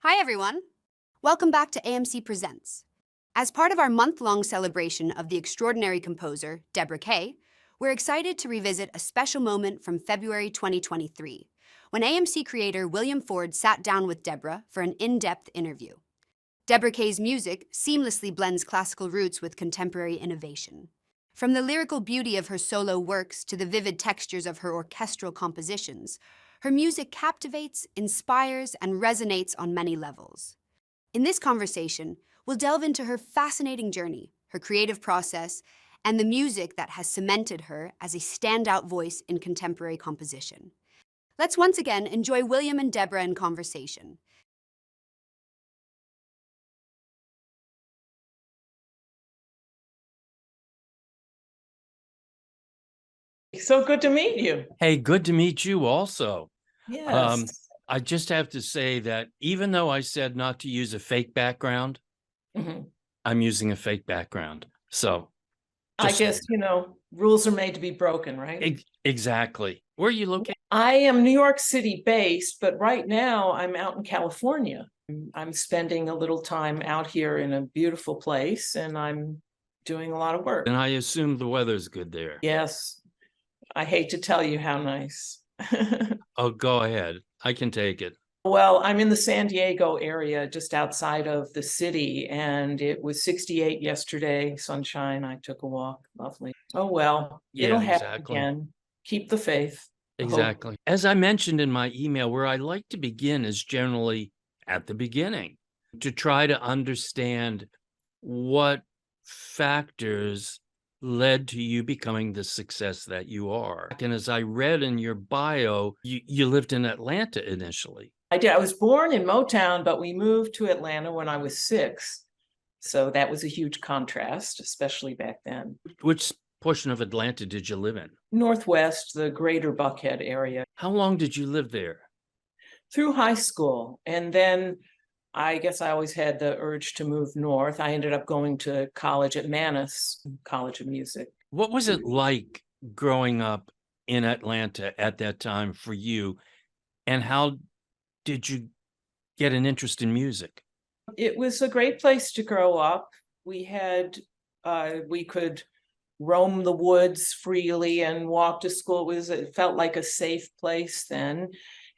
Hi, everyone. Welcome back to AMC Presents. As part of our month-long celebration of the extraordinary composer, Debra Kaye, we're excited to revisit a special moment from February 2023, when AMC creator William Ford sat down with Debra for an in-depth interview. Debra Kaye's music seamlessly blends classical roots with contemporary innovation. From the lyrical beauty of her solo works to the vivid textures of her orchestral compositions, her music captivates, inspires, and resonates on many levels. In this conversation, we'll delve into her fascinating journey, her creative process, and the music that has cemented her as a standout voice in contemporary composition. Let's once again enjoy William and Debra in conversation. So good to meet you. Hey, good to meet you also. Yes. I just have to say that even though I said not to use a fake background, Mhm. I'm using a fake background. So I just guess, rules are made to be broken, right? exactly. Where are you located? I am New York City based, but right now I'm out in California. I'm spending a little time out here in a beautiful place and I'm doing a lot of work. And I assume the weather's good there. Yes. I hate to tell you how nice. Oh, go ahead. I can take it. Well, I'm in the San Diego area, just outside of the city, and it was 68 yesterday, sunshine. I took a walk. Lovely. Oh, well, it'll Yeah, happen exactly. again. Keep the faith. the hope. Exactly. As I mentioned in my email, where I like to begin is generally at the beginning to try to understand what factors led to you becoming the success that you are. And as I read in your bio, you lived in Atlanta initially. I did. I was born in Motown, but we moved to Atlanta when I was 6. So that was a huge contrast, especially back then. Which portion of Atlanta did you live in? Northwest, the greater Buckhead area, How long did you live there? through high school. And then I guess I always had the urge to move north. I ended up going to college at Mannes College of Music. What was it like growing up in Atlanta at that time for you? And how did you get an interest in music? It was a great place to grow up. We could roam the woods freely and walk to school. It felt like a safe place then,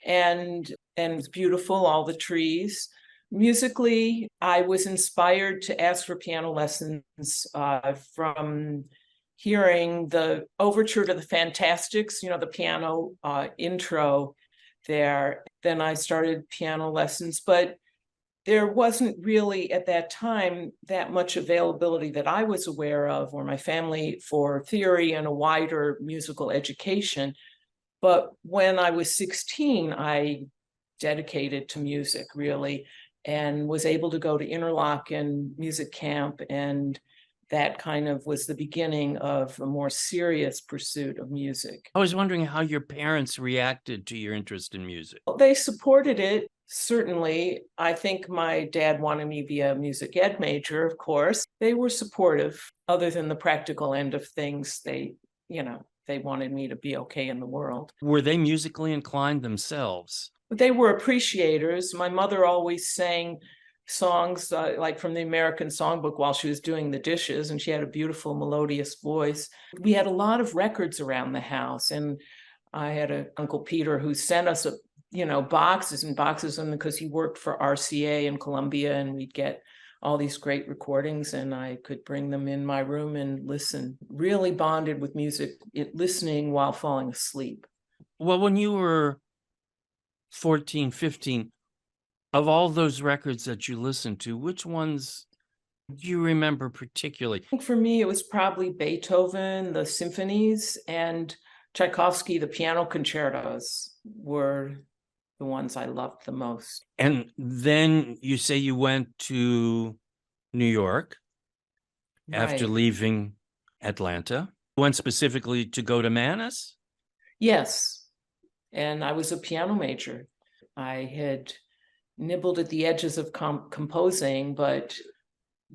and it was beautiful, all the trees. Musically, I was inspired to ask for piano lessons from hearing the overture to the Fantastics, the piano intro there. Then I started piano lessons, but there wasn't really at that time that much availability that I was aware of, or my family, for theory and a wider musical education. But when I was 16, I dedicated to music really, and was able to go to Interlochen music camp, and that kind of was the beginning of a more serious pursuit of music. I was wondering how your parents reacted to your interest in music. They supported it, certainly. I think my dad wanted me to be a music ed major, of course. They were supportive. Other than the practical end of things, they wanted me to be okay in the world. Were they musically inclined themselves? But they were appreciators. My mother always sang songs like from the American Songbook while she was doing the dishes, and she had a beautiful melodious voice. We had a lot of records around the house, and I had an Uncle Peter who sent us boxes and boxes, and because he worked for RCA in Columbia, and we'd get all these great recordings, and I could bring them in my room and listen. Really bonded with music, listening while falling asleep. Well, when you were 14, 15, of all those records that you listened to, which ones do you remember particularly? I think for me, it was probably Beethoven, the symphonies, and Tchaikovsky, the piano concertos were the ones I loved the most. And then you say you went to New York after Right. leaving Atlanta. Went specifically to go to Mannes? Yes. And I was a piano major. I had nibbled at the edges of composing, but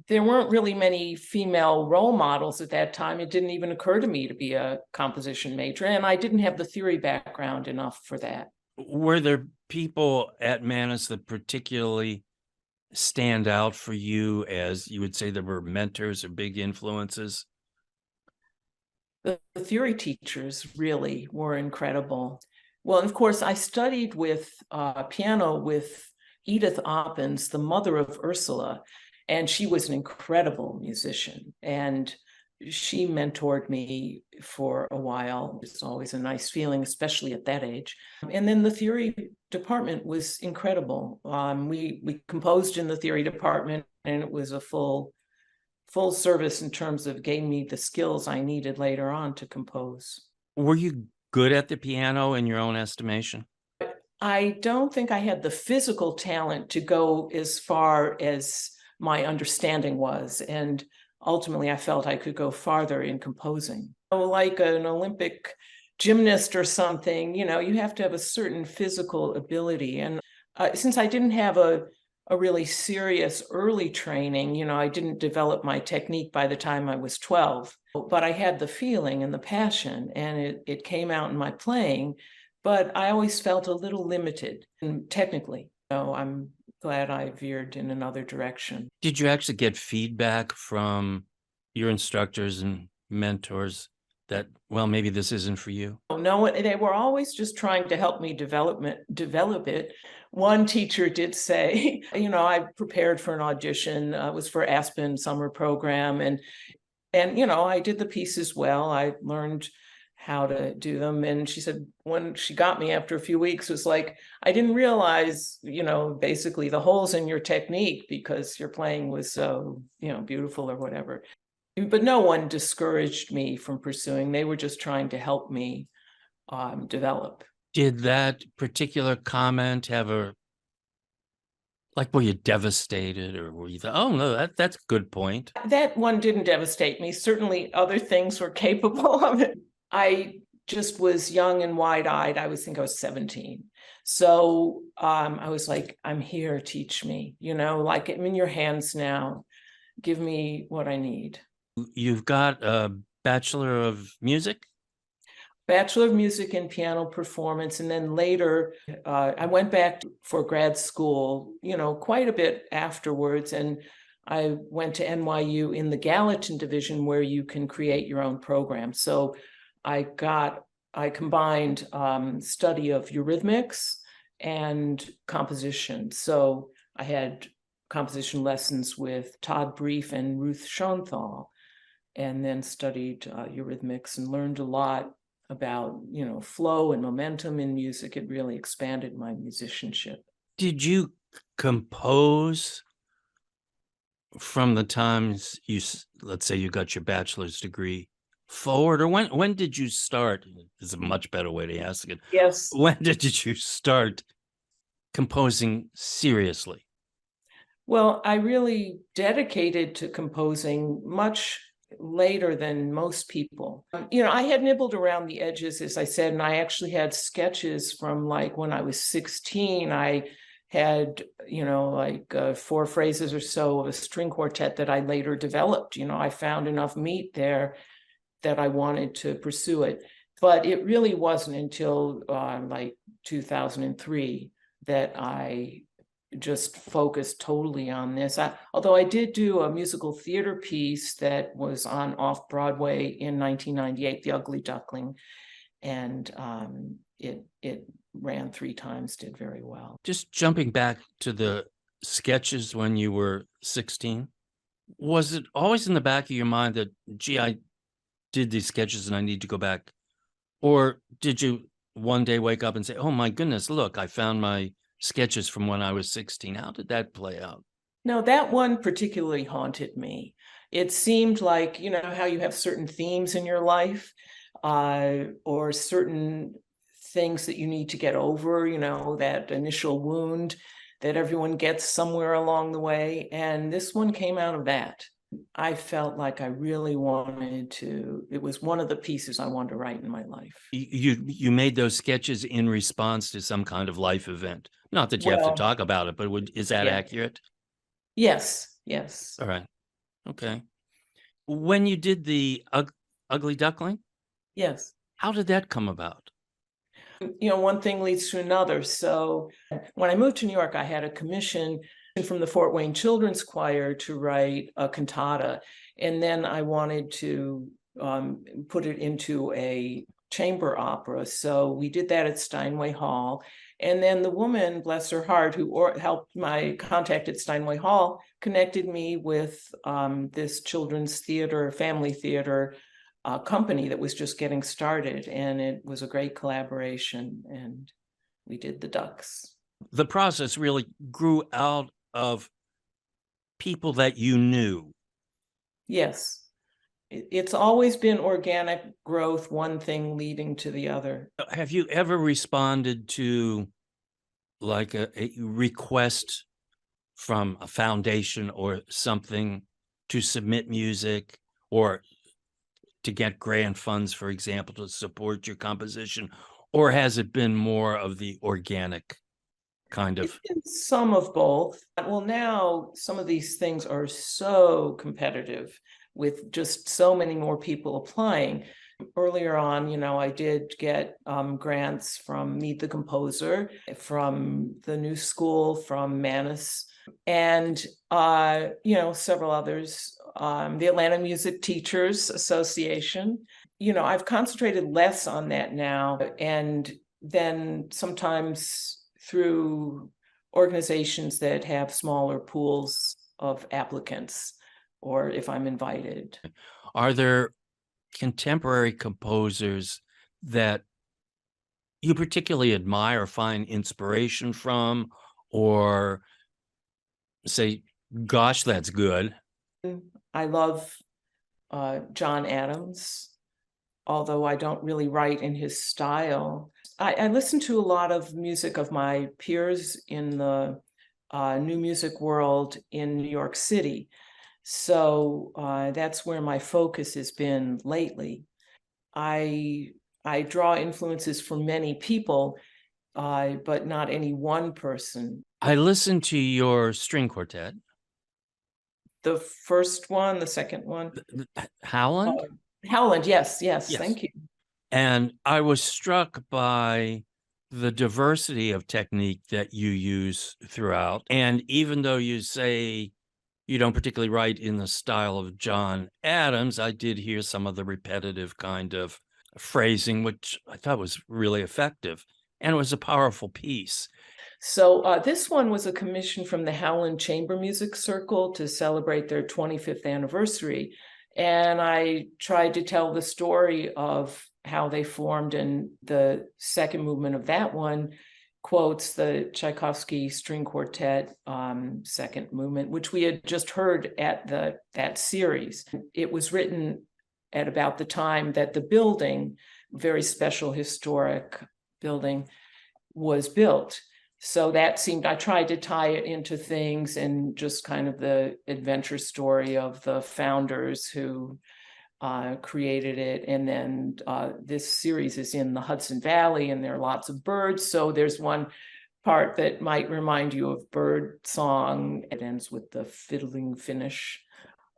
there weren't really many female role models at that time. It didn't even occur to me to be a composition major, and I didn't have the theory background enough for that. Were there people at Manus that particularly stand out for you as you would say there were mentors or big influences? The theory teachers really were incredible. Well, of course, I studied with piano with Edith Oppens, the mother of Ursula, and she was an incredible musician. And she mentored me for a while. It's always a nice feeling, especially at that age. And then the theory department was incredible. We composed in the theory department, and it was a full service in terms of gave me the skills I needed later on to compose. Were you good at the piano in your own estimation? I don't think I had the physical talent to go as far as my understanding was. And ultimately, I felt I could go farther in composing. Like an Olympic gymnast or something, you have to have a certain physical ability. And since I didn't have a really serious early training, I didn't develop my technique by the time I was 12, but I had the feeling and the passion, and it came out in my playing. But I always felt a little limited technically. I'm glad I veered in another direction. Did you actually get feedback from your instructors and mentors that, well, maybe this isn't for you? No, they were always just trying to help me develop it. One teacher did say, I prepared for an audition. It was for Aspen summer program, and I did the pieces well. I learned how to do them. And she said, when she got me after a few weeks, was like, I didn't realize, basically the holes in your technique because your playing was so, beautiful or whatever. But no one discouraged me from pursuing. They were just trying to help me develop. Did that particular comment have were you devastated, or were you, oh no, that's a good point? That one didn't devastate me. Certainly other things were capable of it. I just was young and wide-eyed. I think I was 17. So I was like, I'm here, teach me, like I'm in your hands now. Give me what I need. You've got a Bachelor of Music? Bachelor of Music in Piano Performance. And then later, I went back for grad school, quite a bit afterwards. And I went to NYU in the Gallatin division where you can create your own program. So I combined study of eurythmics and composition. So I had composition lessons with Todd Brief and Ruth Schoenthal, and then studied eurythmics and learned a lot about, flow and momentum in music. It really expanded my musicianship. Did you compose from the times let's say you got your bachelor's degree forward, or when did you start? Is a much better way to ask it. Yes. When did you start composing seriously? Well, I really dedicated to composing much later than most people. I had nibbled around the edges, as I said, and I actually had sketches from like when I was 16. I had, 4 phrases or so of a string quartet that I later developed. I found enough meat there that I wanted to pursue it. But it really wasn't until like 2003 that I just focused totally on this. Although I did do a musical theater piece that was on off-Broadway in 1998, The Ugly Duckling, and it ran 3 times, did very well. Just jumping back to the sketches when you were 16, was it always in the back of your mind that, gee, I did these sketches and I need to go back? Or did you one day wake up and say, oh my goodness, look, I found my sketches from when I was 16. How did that play out? No, that one particularly haunted me. It seemed like, how you have certain themes in your life, or certain things that you need to get over, that initial wound that everyone gets somewhere along the way. And this one came out of that. I felt like I really wanted to, it was one of the pieces I wanted to write in my life. You made those sketches in response to some kind of life event. Not that you have to talk about it, but is that accurate? Yes. All right. Okay. When you did the Ugly Duckling? Yes. How did that come about? One thing leads to another. So when I moved to New York, I had a commission from the Fort Wayne Children's Choir to write a cantata. And then I wanted to put it into a chamber opera. So we did that at Steinway Hall. And then the woman, bless her heart, who helped my contact at Steinway Hall, connected me with this children's theater, family theater company that was just getting started. And it was a great collaboration. And we did the Ducks. The process really grew out of people that you knew. Yes. It's always been organic growth, one thing leading to the other. Have you ever responded to like a request from a foundation or something to submit music or to get grant funds, for example, to support your composition? Or has it been more of the organic kind of? It's been some of both. Well, now some of these things are so competitive with just so many more people applying. Earlier on, I did get grants from Meet the Composer, from the New School, from Manus, and several others. The Atlanta Music Teachers Association. I've concentrated less on that now, and then sometimes through organizations that have smaller pools of applicants, or if I'm invited. Are there contemporary composers that you particularly admire, find inspiration from, or say, gosh, that's good? I love John Adams, although I don't really write in his style. I listen to a lot of music of my peers in the new music world in New York City. So that's where my focus has been lately. I draw influences from many people, but not any one person. I listened to your string quartet. The first one, the second one. Howland? Howland, yes, thank you. And I was struck by the diversity of technique that you use throughout. And even though you say you don't particularly write in the style of John Adams, I did hear some of the repetitive kind of phrasing, which I thought was really effective. And it was a powerful piece. So this one was a commission from the Howland Chamber Music Circle to celebrate their 25th anniversary. And I tried to tell the story of how they formed, and the second movement of that one quotes the Tchaikovsky String Quartet second movement, which we had just heard at that series. It was written at about the time that the building, very special historic building, was built. So that seemed, I tried to tie it into things and just kind of the adventure story of the founders who created it. And then this series is in the Hudson Valley, and there are lots of birds. So there's one part that might remind you of bird song. It ends with the fiddling finish,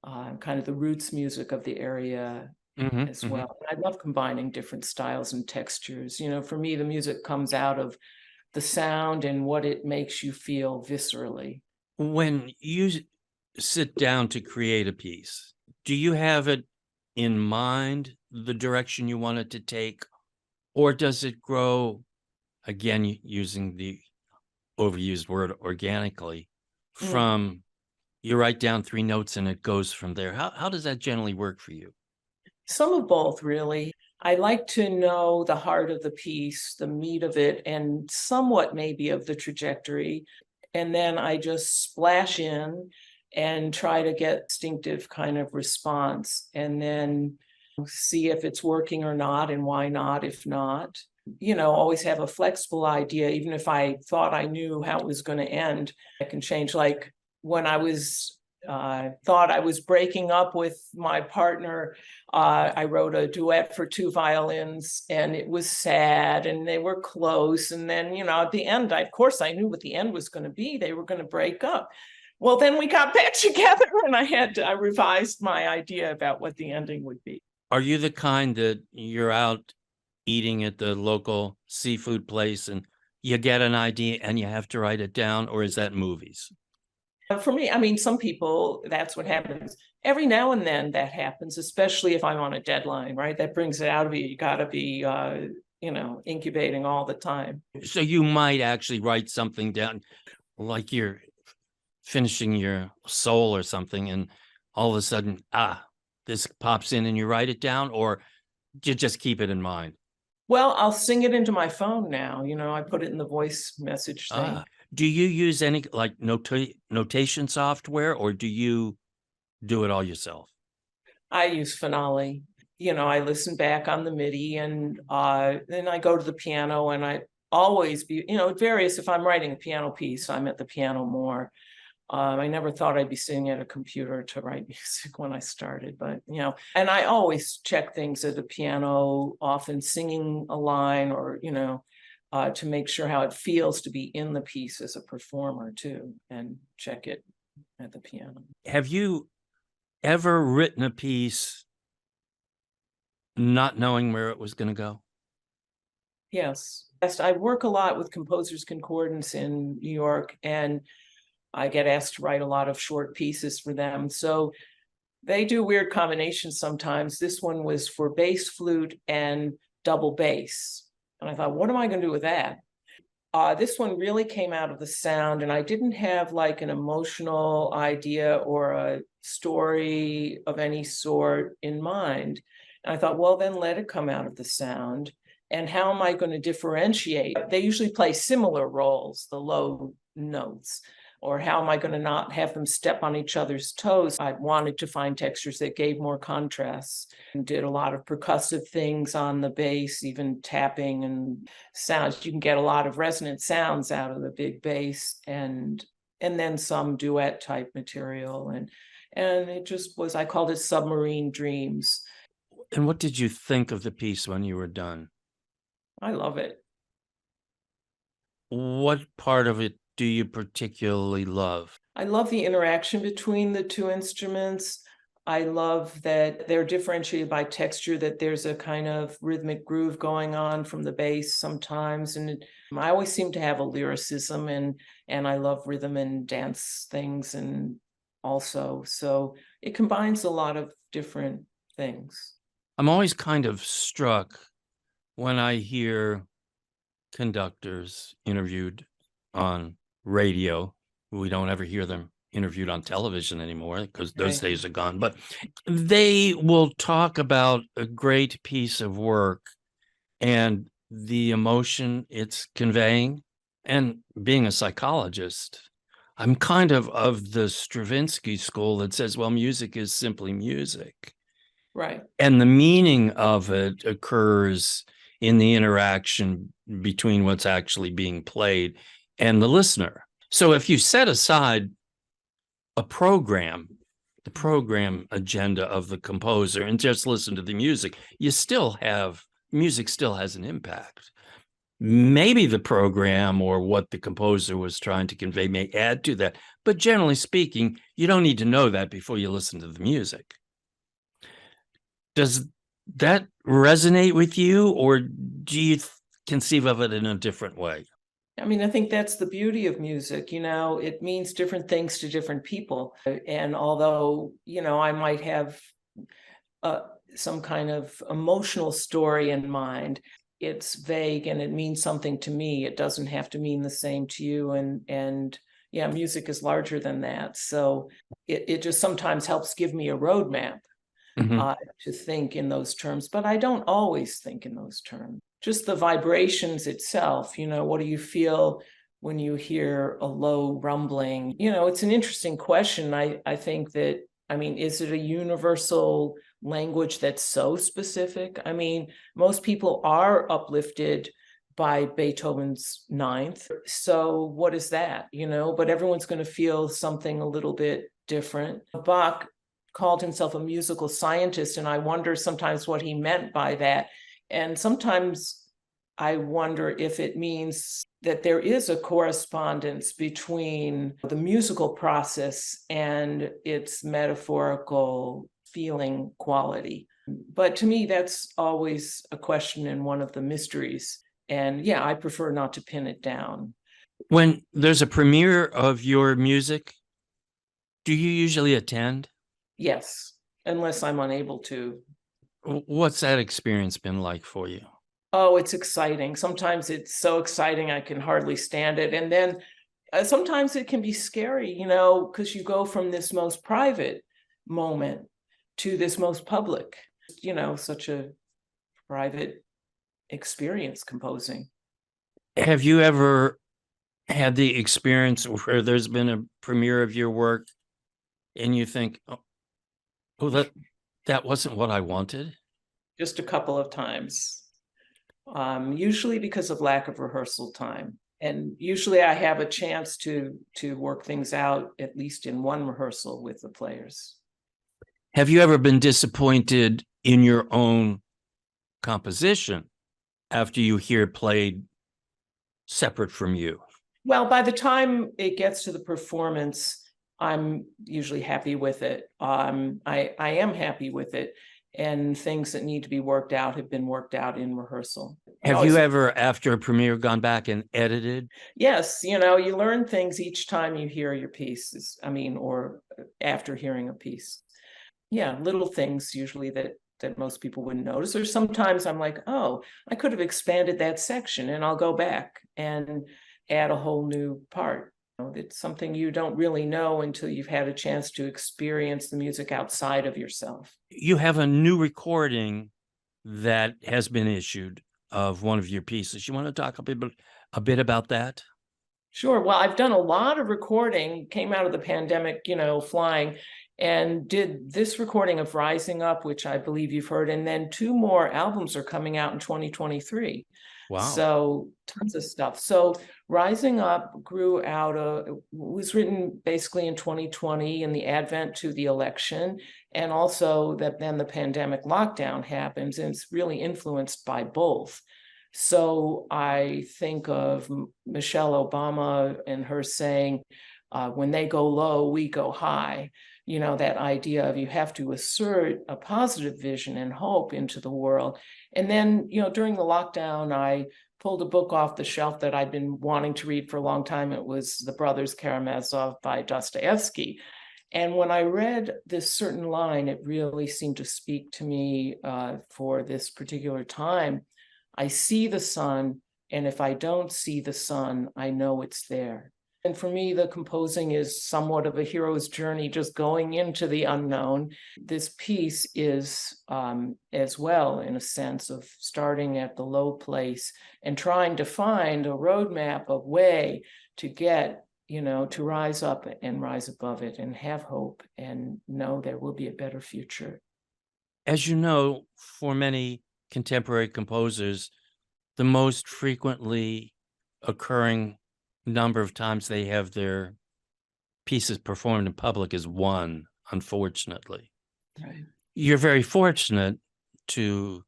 kind of the roots music of the area as well. I love combining different styles and textures. For me, the music comes out of the sound and what it makes you feel viscerally. When you sit down to create a piece, do you have it in mind, the direction you want it to take, or does it grow, again, using the overused word organically, from you write down 3 notes and it goes from there? How does that generally work for you? Some of both, really. I like to know the heart of the piece, the meat of it, and somewhat maybe of the trajectory. And then I just splash in and try to get distinctive kind of response, and then see if it's working or not, and why not, if not. Always have a flexible idea. Even if I thought I knew how it was going to end, I can change. Like when I was thought I was breaking up with my partner, I wrote a duet for 2 violins, and it was sad, and they were close. And then, at the end, of course, I knew what the end was going to be. They were going to break up. Well, then we got back together, and I revised my idea about what the ending would be. Are you the kind that you're out eating at the local seafood place and you get an idea and you have to write it down, or is that movies? For me, I mean, some people, that's what happens. Every now and then that happens, especially if I'm on a deadline, right? That brings it out of you. You got to be, incubating all the time. So you might actually write something down, like you're finishing your soul or something, and all of a sudden, this pops in and you write it down, or you just keep it in mind? Well, I'll sing it into my phone now. I put it in the voice message thing. Do you use any like notation software, or do you do it all yourself? I use Finale. I listen back on the MIDI, and then I go to the piano, and I always it varies. If I'm writing a piano piece, I'm at the piano more. I never thought I'd be sitting at a computer to write music when I started, but and I always check things at the piano, often singing a line or, to make sure how it feels to be in the piece as a performer too, and check it at the piano. Have you ever written a piece not knowing where it was going to go? Yes. I work a lot with Composers Concordance in New York, and I get asked to write a lot of short pieces for them. So they do weird combinations sometimes. This one was for bass flute and double bass. And I thought, what am I going to do with that? This one really came out of the sound, and I didn't have like an emotional idea or a story of any sort in mind. And I thought, well, then let it come out of the sound. And how am I going to differentiate? They usually play similar roles, the low notes. Or how am I going to not have them step on each other's toes? I wanted to find textures that gave more contrast, and did a lot of percussive things on the bass, even tapping and sounds. You can get a lot of resonant sounds out of the big bass, and then some duet type material. And it just was, I called it Submarine Dreams. And what did you think of the piece when you were done? I love it. What part of it do you particularly love? I love the interaction between the two instruments. I love that they're differentiated by texture, that there's a kind of rhythmic groove going on from the bass sometimes. And I always seem to have a lyricism, and I love rhythm and dance things, and also, so it combines a lot of different things. I'm always kind of struck when I hear conductors interviewed on radio. We don't ever hear them interviewed on television anymore because those days are gone. But they will talk about a great piece of work and the emotion it's conveying. And being a psychologist, I'm kind of the Stravinsky school that says, well, music is simply music. Right. And the meaning of it occurs in the interaction between what's actually being played and the listener. So if you set aside the program agenda of the composer, and just listen to the music, music still has an impact. Maybe the program or what the composer was trying to convey may add to that, but generally speaking, you don't need to know that before you listen to the music. Does that resonate with you, or do you conceive of it in a different way? I mean, I think that's the beauty of music. It means different things to different people. And although, I might have some kind of emotional story in mind, it's vague and it means something to me. It doesn't have to mean the same to you. And yeah, music is larger than that. So it just sometimes helps give me a roadmap. To think in those terms, but I don't always think in those terms. Just the vibrations itself, what do you feel when you hear a low rumbling? It's an interesting question. I think that, is it a universal language that's so specific? Most people are uplifted by Beethoven's Ninth. So what is that, but everyone's going to feel something a little bit different. Bach called himself a musical scientist, and I wonder sometimes what he meant by that. And sometimes I wonder if it means that there is a correspondence between the musical process and its metaphorical feeling quality. But to me, that's always a question and one of the mysteries. And yeah, I prefer not to pin it down. When there's a premiere of your music, do you usually attend? Yes, unless I'm unable to. What's that experience been like for you? Oh, it's exciting. Sometimes it's so exciting I can hardly stand it. And then sometimes it can be scary, because you go from this most private moment to this most public, such a private experience composing. Have you ever had the experience where there's been a premiere of your work and you think, oh, that wasn't what I wanted? Just a couple of times, usually because of lack of rehearsal time. And usually I have a chance to work things out, at least in one rehearsal with the players. Have you ever been disappointed in your own composition after you hear it played separate from you? Well, by the time it gets to the performance, I'm usually happy with it. I am happy with it. And things that need to be worked out have been worked out in rehearsal. Have you ever, after a premiere, gone back and edited? Yes, you learn things each time you hear your piece, or after hearing a piece. Yeah, little things usually that most people wouldn't notice. Or sometimes I'm like, oh, I could have expanded that section, and I'll go back and add a whole new part. It's something you don't really know until you've had a chance to experience the music outside of yourself. You have a new recording that has been issued of one of your pieces. You want to talk a bit about that? Sure. Well, I've done a lot of recording, came out of the pandemic, flying, and did this recording of Rising Up, which I believe you've heard, and then 2 more albums are coming out in 2023. Wow. So tons of stuff. So Rising Up was written basically in 2020 in the advent to the election, and also that then the pandemic lockdown happens, and it's really influenced by both. So I think of Michelle Obama and her saying, when they go low, we go high. That idea of you have to assert a positive vision and hope into the world. And then, during the lockdown, I pulled a book off the shelf that I'd been wanting to read for a long time. It was The Brothers Karamazov by Dostoevsky. And when I read this certain line, it really seemed to speak to me for this particular time. I see the sun, and if I don't see the sun, I know it's there. And for me, the composing is somewhat of a hero's journey, just going into the unknown. This piece is as well, in a sense, of starting at the low place and trying to find a roadmap, a way to get, to rise up and rise above it and have hope and know there will be a better future. As you know, for many contemporary composers, the most frequently occurring number of times they have their pieces performed in public is 1, unfortunately. Right. You're very fortunate to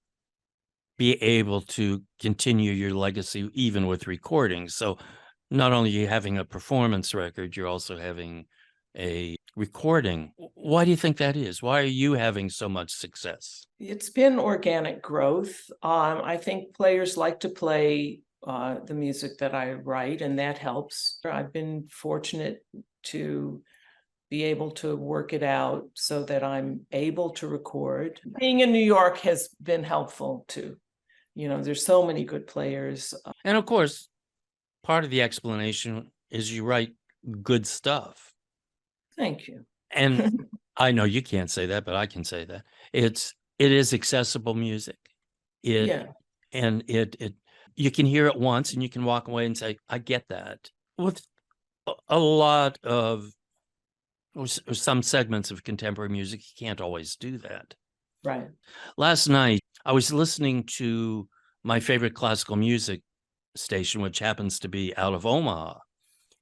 be able to continue your legacy even with recordings. So not only are you having a performance record, you're also having a recording. Why do you think that is? Why are you having so much success? It's been organic growth. I think players like to play the music that I write, and that helps. I've been fortunate to be able to work it out so that I'm able to record. Being in New York has been helpful too. There's so many good players. And of course, part of the explanation is you write good stuff. Thank you. And I know you can't say that, but I can say that. It is accessible music. And you can hear it once and you can walk away and say, I get that. With a lot of, or some segments of contemporary music, you can't always do that. Right. Last night, I was listening to my favorite classical music station, which happens to be out of Omaha.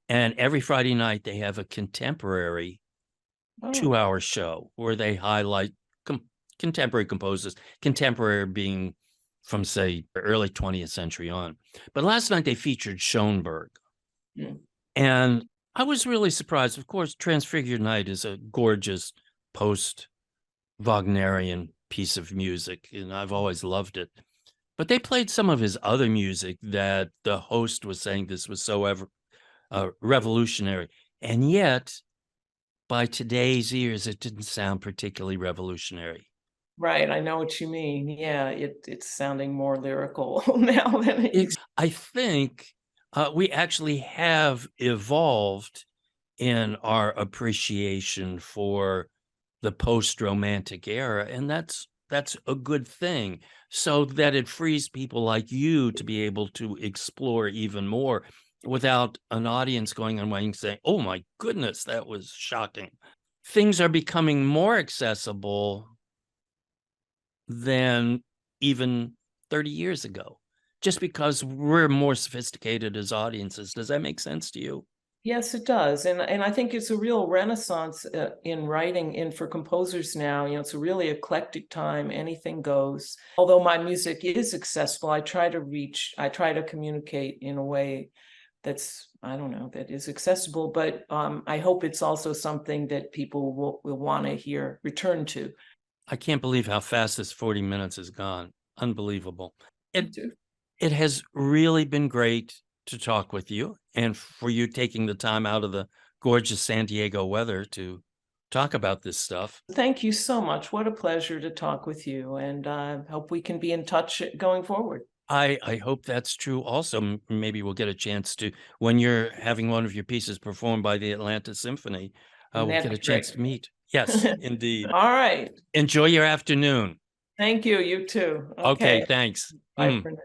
And every Friday night, they have a contemporary 2-hour show where they highlight contemporary composers, contemporary being from, say, early 20th century on. But last night, they featured Schoenberg. And I was really surprised. Of course, Transfigured Night is a gorgeous post Wagnerian piece of music, and I've always loved it. But they played some of his other music that the host was saying this was so revolutionary. And yet, by today's ears, it didn't sound particularly revolutionary. Right, I know what you mean. Yeah, it's sounding more lyrical now than it used. I think we actually have evolved in our appreciation for the post-romantic era, and that's a good thing, so that it frees people like you to be able to explore even more without an audience going away and saying, "Oh my goodness, that was shocking." Things are becoming more accessible than even 30 years ago, just because we're more sophisticated as audiences. Does that make sense to you? Yes, it does, and I think it's a real renaissance, in writing and for composers now. It's a really eclectic time, anything goes. Although my music is accessible, I try to communicate in a way that's, I don't know, that is accessible, but, I hope it's also something that people will wanna return to. I can't believe how fast this 40 minutes has gone. Unbelievable. It too. it has really been great to talk with you and for you taking the time out of the gorgeous San Diego weather to talk about this stuff. Thank you so much. What a pleasure to talk with you, and, hope we can be in touch going forward. I hope that's true also. Maybe we'll get a chance to, when you're having one of your pieces performed by the Atlanta Symphony, we'll That'd get a be great. chance to meet. Yes, indeed. All right. Enjoy your afternoon. Thank you. You too. Okay, Okay. thanks. Bye for now.